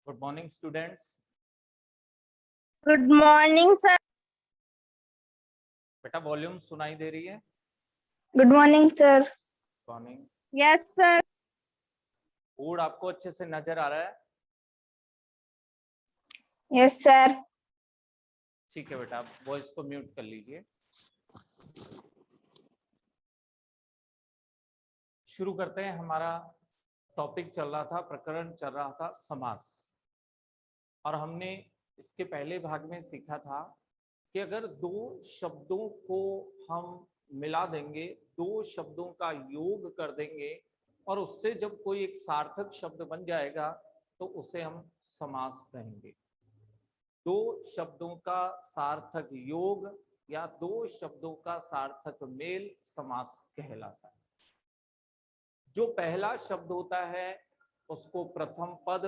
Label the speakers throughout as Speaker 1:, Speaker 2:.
Speaker 1: Good morning students.
Speaker 2: Good morning sir.
Speaker 1: बेटा volume सुनाई दे रही है?
Speaker 2: Good morning sir.
Speaker 1: Morning.
Speaker 2: Yes sir.
Speaker 1: Board आपको अच्छे से नजर आ रहा है?
Speaker 2: Yes sir.
Speaker 1: ठीक है बेटा, आप वॉइस को म्यूट कर लीजिए। शुरू करते हैं। हमारा टॉपिक चल रहा था, प्रकरण चल रहा था समास, और हमने इसके पहले भाग में सीखा था कि अगर दो शब्दों को हम मिला देंगे, दो शब्दों का योग कर देंगे और उससे जब कोई एक सार्थक शब्द बन जाएगा तो उसे हम समास कहेंगे। दो शब्दों का सार्थक योग या दो शब्दों का सार्थक मेल समास कहलाता है। जो पहला शब्द होता है उसको प्रथम पद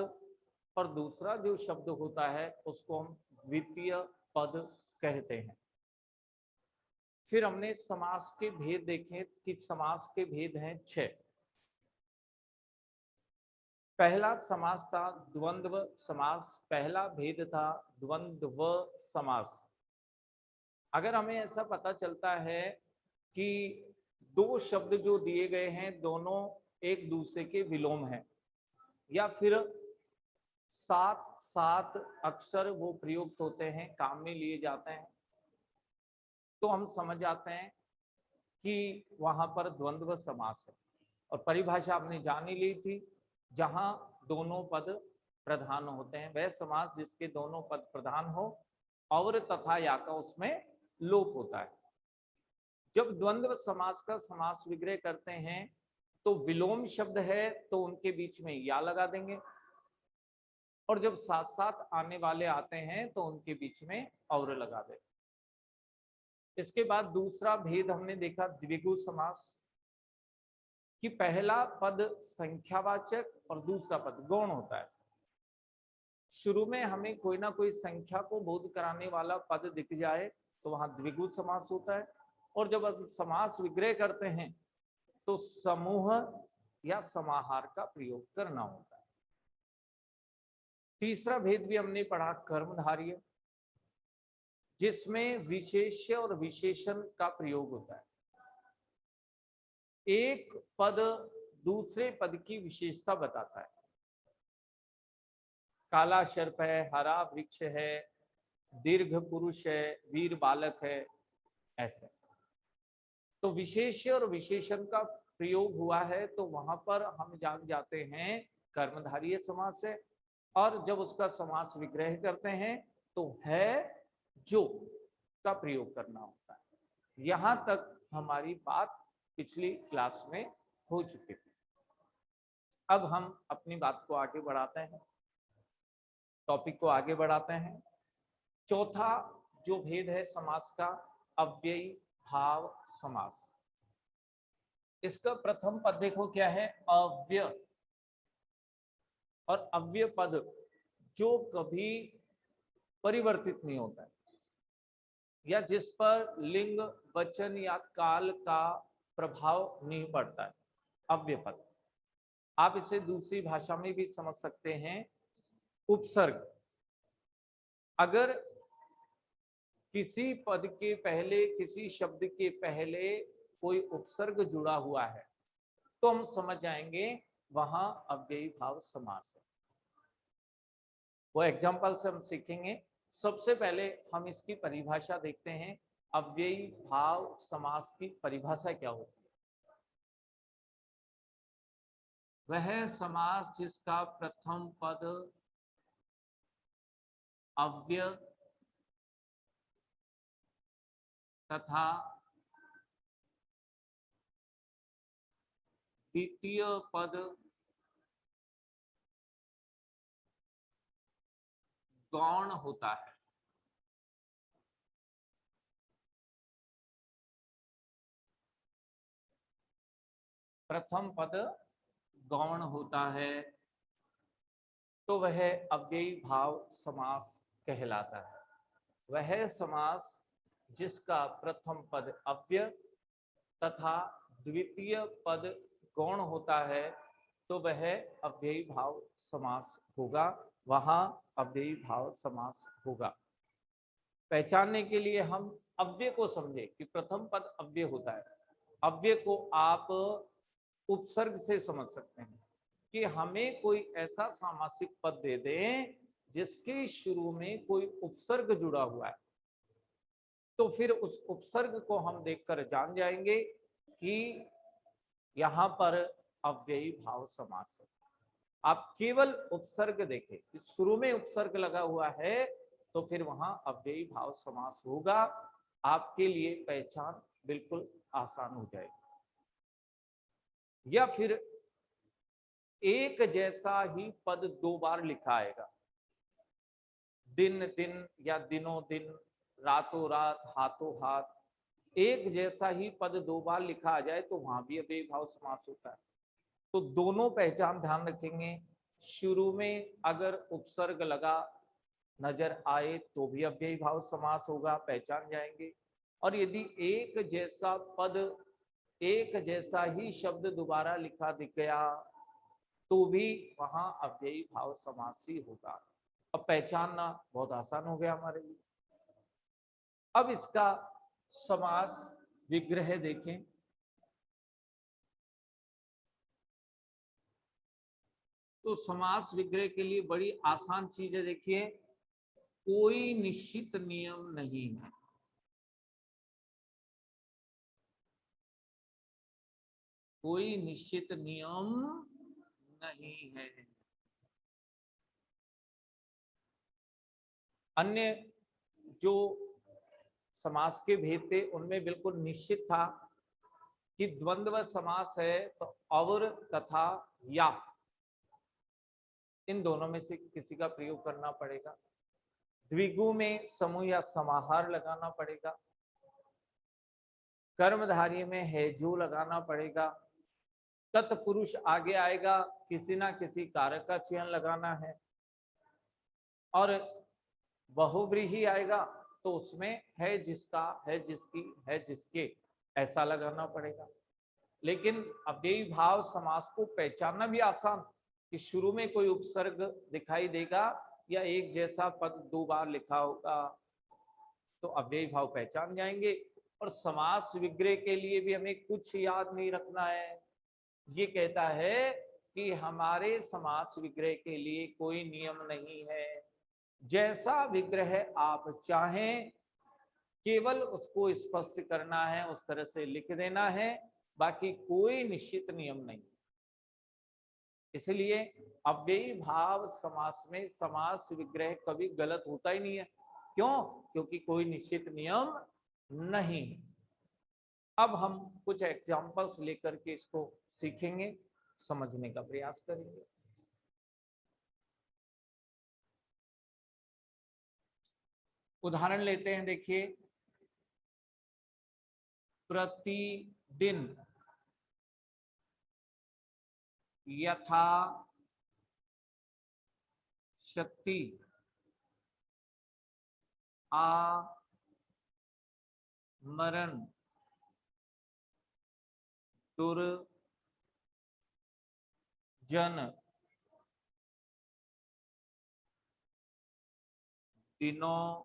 Speaker 1: और दूसरा जो शब्द होता है उसको हम द्वितीय पद कहते हैं। फिर हमने समास के भेद देखे कि समास के भेद हैं 6। पहला समास था द्वंद्व समास, पहला भेद था द्वंद्व समास। अगर हमें ऐसा पता चलता है कि दो शब्द जो दिए गए हैं दोनों एक दूसरे के विलोम हैं, या फिर सात सात अक्षर वो प्रयुक्त होते हैं, काम में लिए जाते हैं, तो हम समझ जाते हैं कि वहां पर द्वंद्व समास है। और परिभाषा आपने जान ही ली थी, जहां दोनों पद प्रधान होते हैं वह समास जिसके दोनों पद प्रधान हो और तथा या का उसमें लोप होता है। जब द्वंद्व समास का समास विग्रह करते हैं तो विलोम शब्द है तो उनके बीच में या लगा देंगे, और जब साथ साथ आने वाले आते हैं तो उनके बीच में और लगा देंगे। इसके बाद दूसरा भेद हमने देखा द्विगु समास, कि पहला पद संख्यावाचक और दूसरा पद गौण होता है। शुरू में हमें कोई ना कोई संख्या को बोध कराने वाला पद दिख जाए तो वहां द्विगु समास होता है, और जब हम समास विग्रह करते हैं तो समूह या समाहार का प्रयोग करना होता है। तीसरा भेद भी हमने पढ़ा कर्मधारय, जिसमें विशेष्य और विशेषण का प्रयोग होता है। एक पद दूसरे पद की विशेषता बताता है। काला सर्प है, हरा वृक्ष है, दीर्घ पुरुष है, वीर बालक है, ऐसे। तो विशेष्य और विशेषण का प्रयोग हुआ है तो वहां पर हम जान जाते हैं कर्मधारय समास है। और जब उसका समास विग्रह करते हैं तो है जो का प्रयोग करना होता है। यहां तक हमारी बात पिछली क्लास में हो चुकी थी। अब हम अपनी बात को आगे बढ़ाते हैं, टॉपिक को आगे बढ़ाते हैं। चौथा जो भेद है समास का, अव्ययी भाव समास। इसका प्रथम पद देखो क्या है, अव्यय। और अव्यय पद जो कभी परिवर्तित नहीं होता है या जिस पर लिंग वचन या काल का प्रभाव नहीं पड़ता है, अव्यय पद। आप इसे दूसरी भाषा में भी समझ सकते हैं, उपसर्ग। अगर किसी पद के पहले, किसी शब्द के पहले कोई उपसर्ग जुड़ा हुआ है तो हम समझ जाएंगे वहां अव्ययी भाव समास है। वो एग्जाम्पल से हम सीखेंगे। सबसे पहले हम इसकी परिभाषा देखते हैं, अव्ययी भाव समास की परिभाषा क्या होती है। वह समास जिसका प्रथम पद अव्यय तथा द्वितीय पद गौण होता है। प्रथम पद गौण होता है तो वह अव्ययी भाव समास कहलाता है। वह समास जिसका प्रथम पद अव्यय तथा द्वितीय पद गौण होता है तो वह अव्ययी भाव समास होगा। वहां अव्ययी भाव समास होगा। पहचानने के लिए हम अव्यय को समझे कि प्रथम पद अव्यय होता है। अव्यय को आप उपसर्ग से समझ सकते हैं कि हमें कोई ऐसा सामासिक पद दे दें जिसके शुरू में कोई उपसर्ग जुड़ा हुआ है, तो फिर उस उपसर्ग को हम देखकर जान जाएंगे कि यहां पर अव्ययी भाव समास है। आप केवल उपसर्ग देखें कि शुरू में उपसर्ग लगा हुआ है तो फिर वहां अव्ययी भाव समास होगा। आपके लिए पहचान बिल्कुल आसान हो जाएगी। या फिर एक जैसा ही पद दो बार लिखा आएगा, दिन दिन या दिनों दिन, रातों रात, हाथों हाथ, एक जैसा ही पद दो बार लिखा आ जाए तो वहां भी अव्ययी भाव समास होता है। तो दोनों पहचान ध्यान रखेंगे। शुरू में अगर उपसर्ग लगा नजर आए तो भी अव्ययी भाव समास होगा, पहचान जाएंगे। और यदि एक जैसा पद, एक जैसा ही शब्द दोबारा लिखा दिख गया तो भी वहां अव्ययी भाव समास ही होगा। अब पहचानना बहुत आसान हो गया हमारे लिए। अब इसका समास विग्रह देखें। तो समास विग्रह के लिए बड़ी आसान चीज है। देखिए, कोई निश्चित नियम नहीं है। कोई निश्चित नियम नहीं है। अन्य जो समास के भेद थे उनमें बिल्कुल निश्चित था कि द्वंद्व समास है तो और तथा या, इन दोनों में से किसी का प्रयोग करना पड़ेगा। द्विगु में समूह या समाहार लगाना पड़ेगा। कर्मधारी में है जो लगाना पड़ेगा। तत्पुरुष आगे आएगा, किसी ना किसी कारक का चयन लगाना है। और बहुव्रीहि आएगा तो उसमें है जिसका, है जिसकी, है जिसके, ऐसा लगाना पड़ेगा। लेकिन अव्ययी भाव समास को पहचानना भी आसान कि शुरू में कोई उपसर्ग दिखाई देगा या एक जैसा पद दो बार लिखा होगा तो अव्ययी भाव पहचान जाएंगे। और समास विग्रह के लिए भी हमें कुछ याद नहीं रखना है। ये कहता है कि हमारे समास विग्रह के लिए कोई नियम नहीं है, जैसा विग्रह आप चाहें केवल उसको स्पष्ट करना है, उस तरह से लिख देना है, बाकी कोई निश्चित नियम नहीं। इसलिए अव्ययी भाव समास में समास विग्रह कभी गलत होता ही नहीं है। क्यों? क्योंकि कोई निश्चित नियम नहीं। अब हम कुछ एग्जांपल्स लेकर के इसको सीखेंगे, समझने का प्रयास करेंगे। उदाहरण लेते हैं। देखिए, प्रतिदिन, यथा शक्ति, आमरण, दुर्जन, दिनों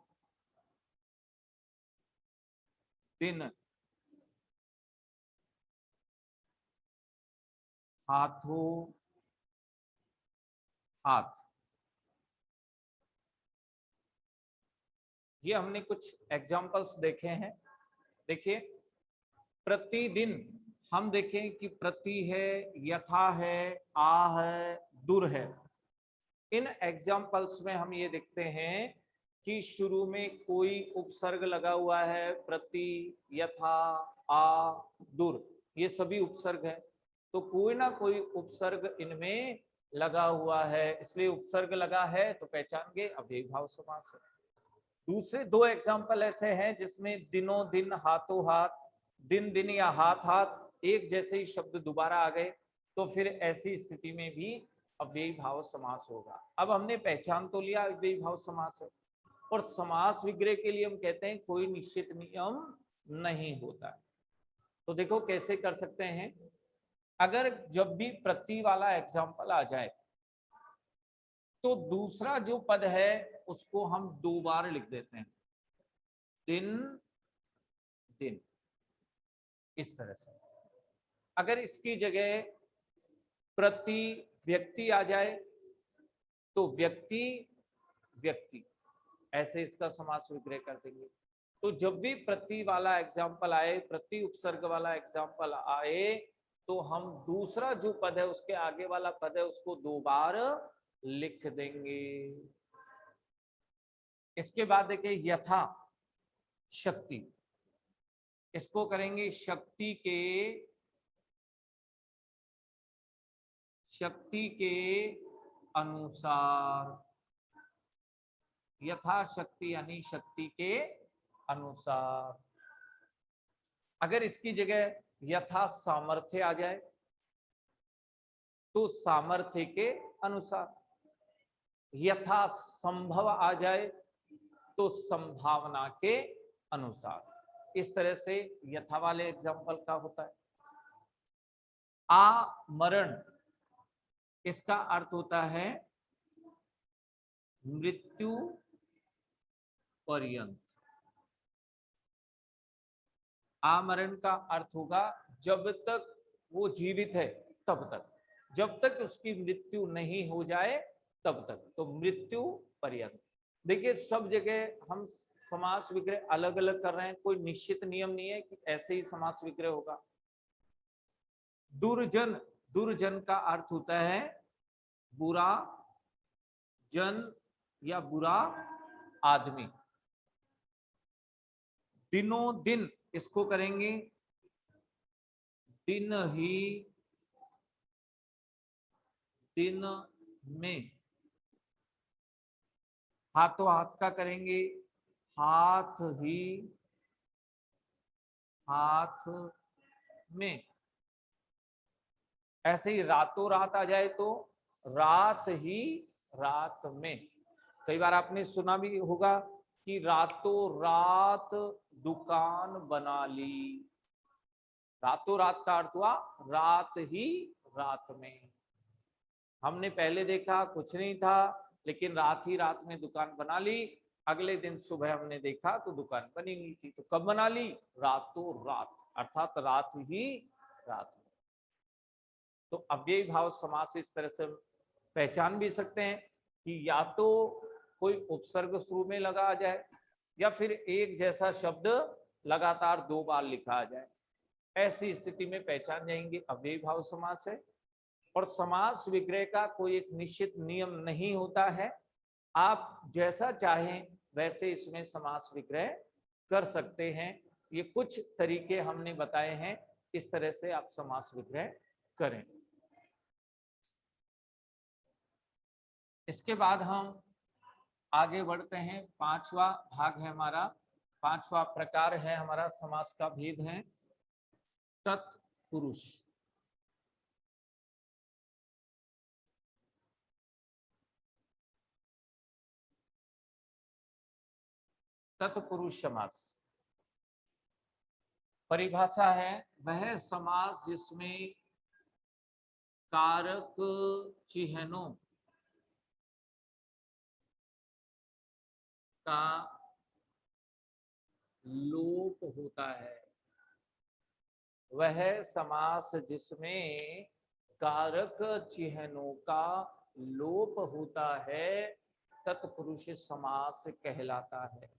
Speaker 1: दिन, हाथों हाथ। ये हमने कुछ एग्जांपल्स देखे हैं। देखिए, प्रतिदिन हम देखें कि प्रति है, यथा है, आ है, दुर है। इन एग्जांपल्स में हम ये देखते हैं कि शुरू में कोई उपसर्ग लगा हुआ है, प्रति, यथा, आ, दुर, ये सभी उपसर्ग है। तो कोई ना कोई उपसर्ग इनमें लगा हुआ है, इसलिए उपसर्ग लगा है तो पहचान गए अव्ययी भाव समास है। दूसरे दो एग्जाम्पल ऐसे हैं जिसमें दिनों दिन, हाथों हाथ, दिन दिन या हाथ हाथ एक जैसे ही शब्द दोबारा आ गए तो फिर ऐसी स्थिति में भी अव्ययी भाव समास होगा। अब हमने पहचान तो लिया अव्ययी भाव समास है, और समास विग्रह के लिए हम कहते हैं कोई निश्चित नियम नहीं होता है। तो देखो कैसे कर सकते हैं। अगर जब भी प्रति वाला एग्जाम्पल आ जाए तो दूसरा जो पद है उसको हम 2 बार लिख देते हैं, दिन दिन, इस तरह से। अगर इसकी जगह प्रति व्यक्ति आ जाए तो व्यक्ति व्यक्ति, ऐसे इसका समास विग्रह कर देंगे। तो जब भी प्रति वाला एग्जाम्पल आए, प्रति उपसर्ग वाला एग्जाम्पल आए, तो हम दूसरा जो पद है उसके आगे वाला पद है उसको 2 बार लिख देंगे। इसके बाद देखिए यथा शक्ति, इसको करेंगे शक्ति के अनुसार, यथा शक्ति यानी शक्ति के अनुसार। अगर इसकी जगह यथा सामर्थ्य आ जाए तो सामर्थ्य के अनुसार, यथा संभव आ जाए तो संभावना के अनुसार। इस तरह से यथा वाले एग्जाम्पल का होता है। आमरण, इसका अर्थ होता है मृत्यु पर्यंत। आमरण का अर्थ होगा जब तक वो जीवित है तब तक, जब तक उसकी मृत्यु नहीं हो जाए तब तक, तो मृत्यु पर्यंत। देखिए सब जगह हम समास विग्रह अलग अलग कर रहे हैं, कोई निश्चित नियम नहीं है कि ऐसे ही समास विग्रह होगा। दुर्जन, दुर्जन का अर्थ होता है बुरा जन या बुरा आदमी। दिनों दिन, इसको करेंगे दिन ही दिन में। हाथों हाथ का करेंगे हाथ ही हाथ में। ऐसे ही रातों रात आ जाए तो रात ही रात में। कई बार आपने सुना भी होगा कि रातों रात दुकान बना ली। रातों रात का अर्थ हुआ रात ही रात में। हमने पहले देखा कुछ नहीं था, लेकिन रात ही रात में दुकान बना ली। अगले दिन सुबह हमने देखा तो दुकान बनी हुई थी। तो कब बना ली? रातों रात, अर्थात रात ही रात में। तो अव्ययी भाव समास इस तरह से पहचान भी सकते हैं कि या तो कोई उपसर्ग शुरू में लगा आ जाए या फिर एक जैसा शब्द लगातार 2 बार लिखा आ जाए। ऐसी स्थिति में पहचान जाएंगे अव्ययी भाव समास है। और समास विग्रह का कोई एक निश्चित नियम नहीं होता है, आप जैसा चाहें वैसे इसमें समास विग्रह कर सकते हैं। ये कुछ तरीके हमने बताए हैं, इस तरह से आप समास विग्रह करें। इसके बाद हम आगे बढ़ते हैं। 5वां भाग है हमारा, 5वां प्रकार है हमारा समास का भेद है तत्पुरुष। तत्पुरुष समास परिभाषा है वह समास जिसमें कारक चिन्हों का लोप होता है। वह समास जिसमें कारक चिन्हों का लोप होता है तत्पुरुष समास कहलाता है।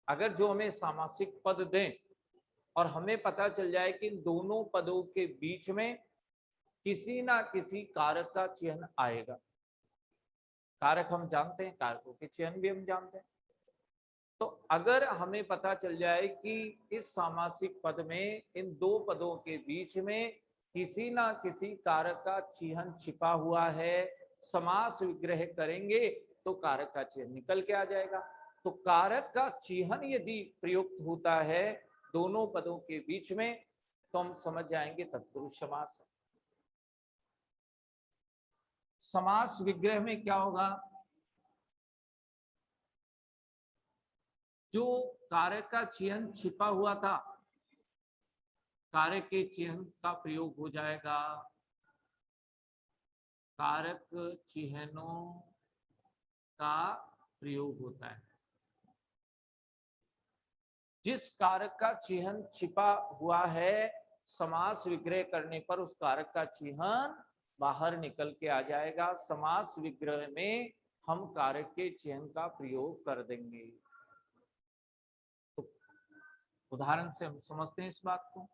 Speaker 1: अगर जो हमें सामासिक पद दें और हमें पता चल जाए कि इन दोनों पदों के बीच में किसी ना किसी कारक का चिन्ह आएगा। कारक हम जानते हैं, कारकों के चिन्ह भी हम जानते हैं। तो अगर हमें पता चल जाए कि इस सामासिक पद में इन 2 पदों के बीच में किसी ना किसी कारक का चिन्ह छिपा हुआ है, समास विग्रह करेंगे तो कारक का चिन्ह निकल के आ जाएगा। तो कारक का चिन्ह यदि प्रयुक्त होता है दोनों पदों के बीच में तो हम समझ जाएंगे तत्पुरुष समास है। समास विग्रह में क्या होगा? जो कारक का चिन्ह छिपा हुआ था, कारक के चिन्ह का प्रयोग हो जाएगा। कारक चिन्हों का प्रयोग होता है। जिस कारक का चिन्ह छिपा हुआ है, समास विग्रह करने पर उस कारक का चिन्ह बाहर निकल के आ जाएगा। समास विग्रह में हम कारक के चिन्ह का प्रयोग कर देंगे। तो उदाहरण से हम समझते हैं इस बात को।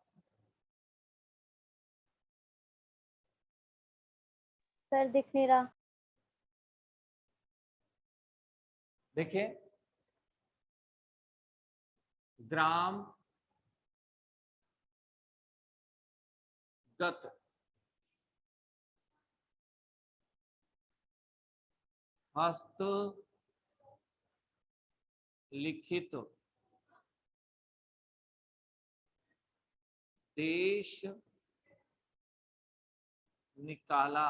Speaker 2: सर दिख नहीं रहा।
Speaker 1: देखिए, ग्राम गत, हस्त लिखित, देश निकाला,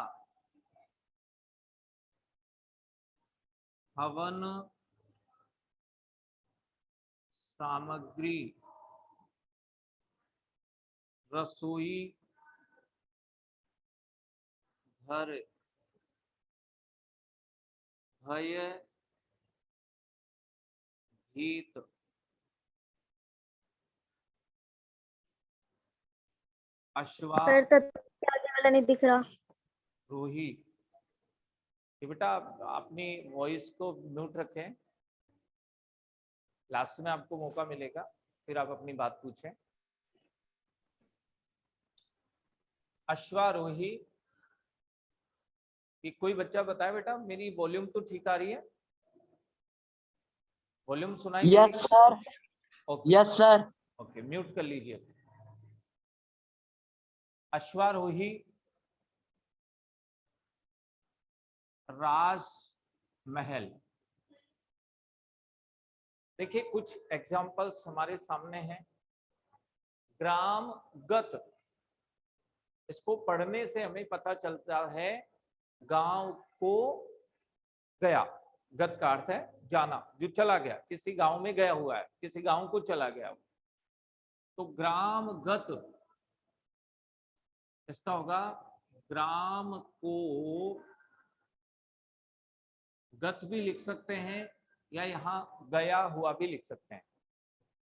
Speaker 1: हवन सामग्री, रसोई घर, भय भीत, अश्वा
Speaker 2: सर तत्व आगे वाला नहीं दिख रहा।
Speaker 1: रोही। ये बेटा अपनी वॉइस को म्यूट रखें, लास्ट में आपको मौका मिलेगा, फिर आप अपनी बात पूछें। अश्वारोही, कि कोई बच्चा बताए बेटा, मेरी वॉल्यूम तो ठीक आ रही है? वॉल्यूम सुनाई दे रही है?
Speaker 3: Yes sir.
Speaker 1: Okay
Speaker 3: yes sir.
Speaker 1: Okay, mute कर लीजिए। अश्वारोही, राज महल। देखिए कुछ एग्जाम्पल्स हमारे सामने हैं। ग्राम गत, इसको पढ़ने से हमें पता चलता है गांव को गया। गत का अर्थ है जाना, जो चला गया, किसी गांव में गया हुआ है, किसी गांव को चला गया। तो ग्राम गत, इसका होगा ग्राम को गत भी लिख सकते हैं, या यहाँ गया हुआ भी लिख सकते हैं।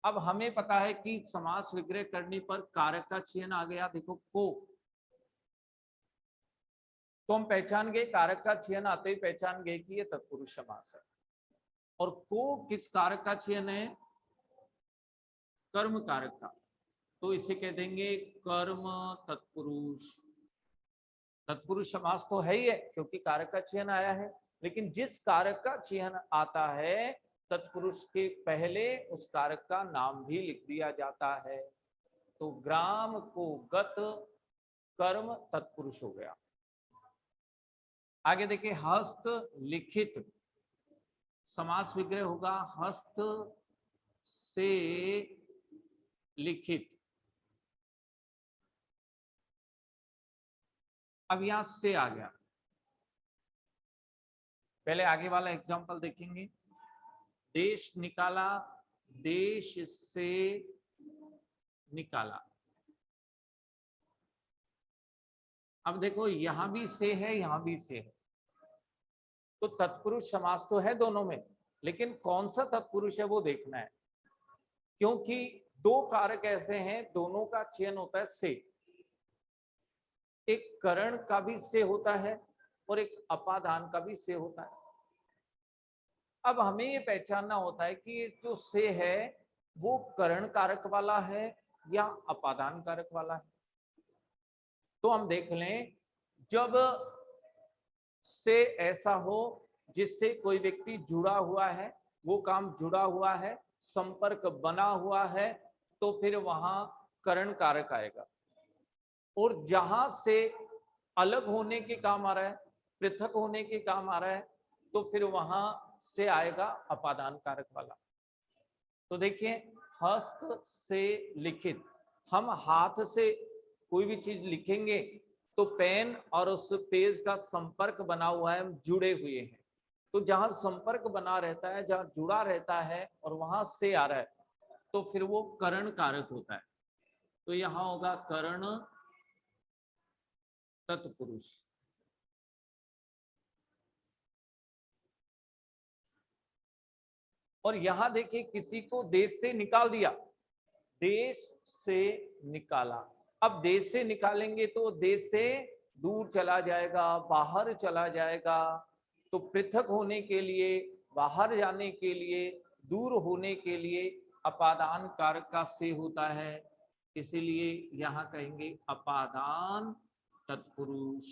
Speaker 1: अब हमें पता है कि समास विग्रह करने पर कारक का चिन्ह आ गया। देखो को, तो हम पहचान गए, कारक का चिन्ह आते ही पहचान गए कि ये तत्पुरुष समास है। और को किस कारक का चिन्ह है? कर्म कारक का। तो इसे कह देंगे कर्म तत्पुरुष। तत्पुरुष समास तो है ही है क्योंकि कारक का चिन्ह आया है, लेकिन जिस कारक का चिन्ह आता है तत्पुरुष के पहले उस कारक का नाम भी लिख दिया जाता है। तो ग्राम को गत, कर्म तत्पुरुष हो गया। आगे देखिए, हस्त लिखित, समास विग्रह होगा हस्त से लिखित। अब यहां से आ गया, पहले आगे वाला एग्जांपल देखेंगे। देश निकाला, देश से निकाला। अब देखो यहां भी से है, यहां भी से है, तो तत्पुरुष समास तो है दोनों में, लेकिन कौन सा तत्पुरुष है वो देखना है, क्योंकि दो कारक ऐसे हैं दोनों का चयन होता है से। एक करण का भी से होता है और एक अपादान का भी से होता है। अब हमें ये पहचानना होता है कि जो से है वो करण कारक वाला है या अपादान कारक वाला है। तो हम देख लें, जब से ऐसा हो जिससे कोई व्यक्ति जुड़ा हुआ है, वो काम जुड़ा हुआ है, संपर्क बना हुआ है, तो फिर वहां करण कारक आएगा। और जहां से अलग होने के काम आ रहा है, पृथक होने के काम आ रहा है, तो फिर वहां से आएगा अपादान कारक वाला। तो देखिए, हस्त से लिखित, हम हाथ से कोई भी चीज लिखेंगे तो पेन और उस पेज का संपर्क बना हुआ है, हम जुड़े हुए हैं। तो जहां संपर्क बना रहता है, जहां जुड़ा रहता है और वहां से आ रहा है, तो फिर वो करण कारक होता है। तो यहां होगा करण तत्पुरुष। और यहां देखिए किसी को देश से निकाल दिया, देश से निकाला। अब देश से निकालेंगे तो देश से दूर चला जाएगा, बाहर चला जाएगा। तो पृथक होने के लिए, बाहर जाने के लिए, दूर होने के लिए अपादान कारक का से होता है, इसीलिए यहां कहेंगे अपादान तत्पुरुष।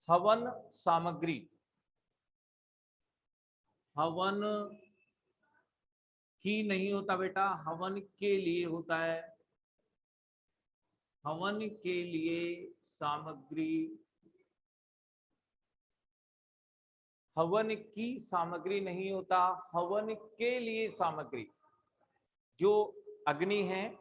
Speaker 1: हवन सामग्री, हवन की नहीं होता बेटा, हवन के लिए होता है। हवन के लिए सामग्री, हवन की सामग्री नहीं होता, हवन के लिए सामग्री। जो अग्नि है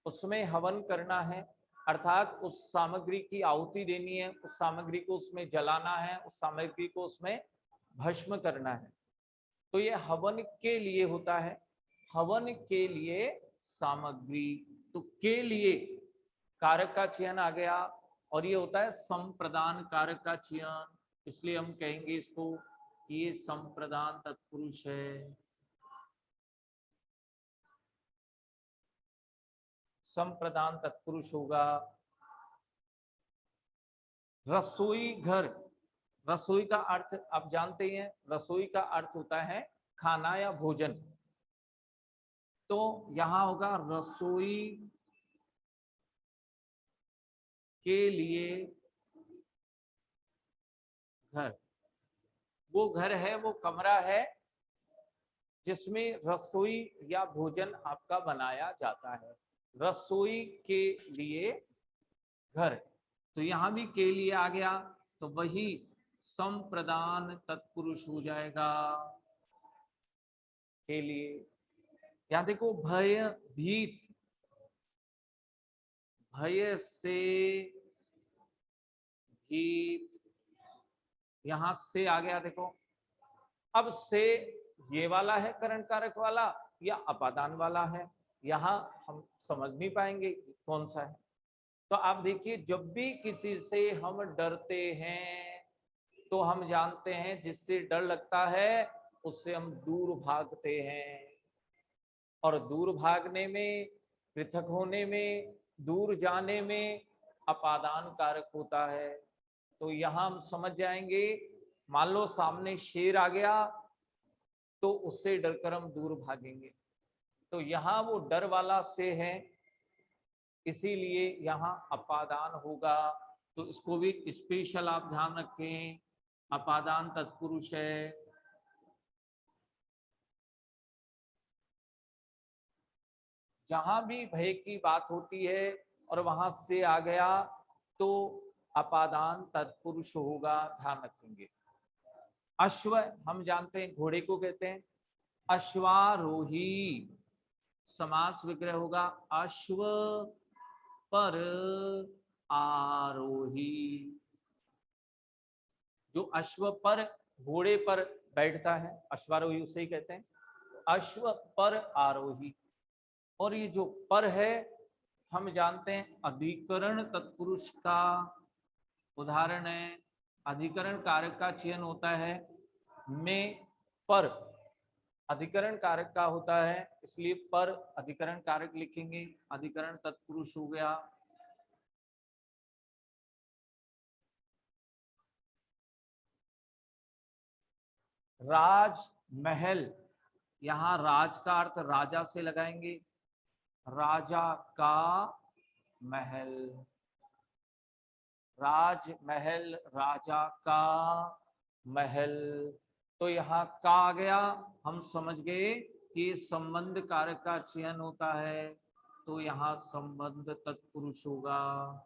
Speaker 1: उसमें हवन करना है, अर्थात उस सामग्री की आहुति देनी है, उस सामग्री को उसमें जलाना है, उस सामग्री को उसमें भस्म करना है, तो ये हवन के लिए होता है। हवन के लिए सामग्री, तो के लिए कारक का चयन आ गया, और ये होता है संप्रदान कारक का चयन, इसलिए हम कहेंगे इसको कि ये संप्रदान तत्पुरुष है। संप्रदान तत्पुरुष होगा। रसोई घर, रसोई का अर्थ आप जानते हैं, रसोई का अर्थ होता है खाना या भोजन, तो यहां होगा रसोई के लिए घर। वो घर है, वो कमरा है जिसमें रसोई या भोजन आपका बनाया जाता है, रसोई के लिए घर। तो यहां भी के लिए आ गया, तो वही संप्रदान तत्पुरुष हो जाएगा के लिए। यहां देखो भय भीत, भय से भीत, यहां से आ गया देखो। अब से ये वाला है करण कारक वाला या अपादान वाला है, यहां हम समझ नहीं पाएंगे कौन सा है। तो आप देखिए जब भी किसी से हम डरते हैं तो हम जानते हैं जिससे डर लगता है उससे हम दूर भागते हैं, और दूर भागने में, पृथक होने में, दूर जाने में अपादान कारक होता है। तो यहां हम समझ जाएंगे, मान लो सामने शेर आ गया तो उससे डरकर हम दूर भागेंगे, तो यहां वो डर वाला से है, इसीलिए यहां अपादान होगा। तो इसको भी स्पेशल आप ध्यान रखें, अपादान तत्पुरुष है। जहां भी भय की बात होती है और वहां से आ गया तो अपादान तत्पुरुष होगा, ध्यान रखेंगे। अश्व हम जानते हैं घोड़े को कहते हैं, अश्वारोही समास विग्रह होगा अश्व पर आरोही। जो अश्व पर, घोड़े पर बैठता है, अश्वारोही उसे ही कहते हैं, अश्व पर आरोही। और ये जो पर है हम जानते हैं अधिकरण तत्पुरुष का उदाहरण है, अधिकरण कारक का चयन होता है में पर, अधिकरण कारक का होता है इसलिए पर अधिकरण कारक लिखेंगे, अधिकरण तत्पुरुष हो गया। राजमहल, यहां राज का अर्थ राजा से लगाएंगे, राजा का महल, राजमहल राजा का महल। तो यहाँ का आ गया, हम समझ गए कि संबंध कारक का चयन होता है, तो यहाँ संबंध तत्पुरुष होगा।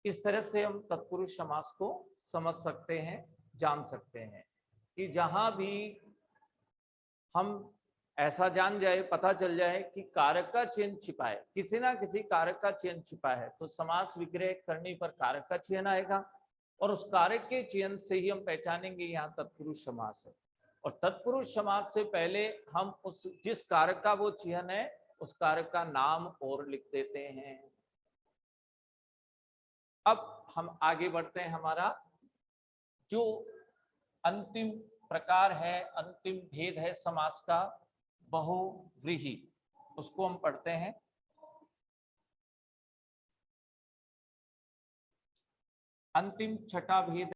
Speaker 1: इस तरह से हम तत्पुरुष समास को समझ सकते हैं, जान सकते हैं कि जहां भी हम ऐसा जान जाए, पता चल जाए कि कारक का चयन छिपा है, किसी ना किसी कारक का चयन छिपा है, तो समास विग्रह करने पर कारक का चयन आएगा, और उस कारक के चयन से ही हम पहचानेंगे यहाँ तत्पुरुष समास है। और तत्पुरुष समास से पहले हम उस जिस कारक का वो चयन है उस कारक का नाम और लिख देते हैं। अब हम आगे बढ़ते हैं। हमारा जो अंतिम प्रकार है, अंतिम भेद है समास का, बहुव्रीहि, उसको हम पढ़ते हैं। अंतिम छठा भेद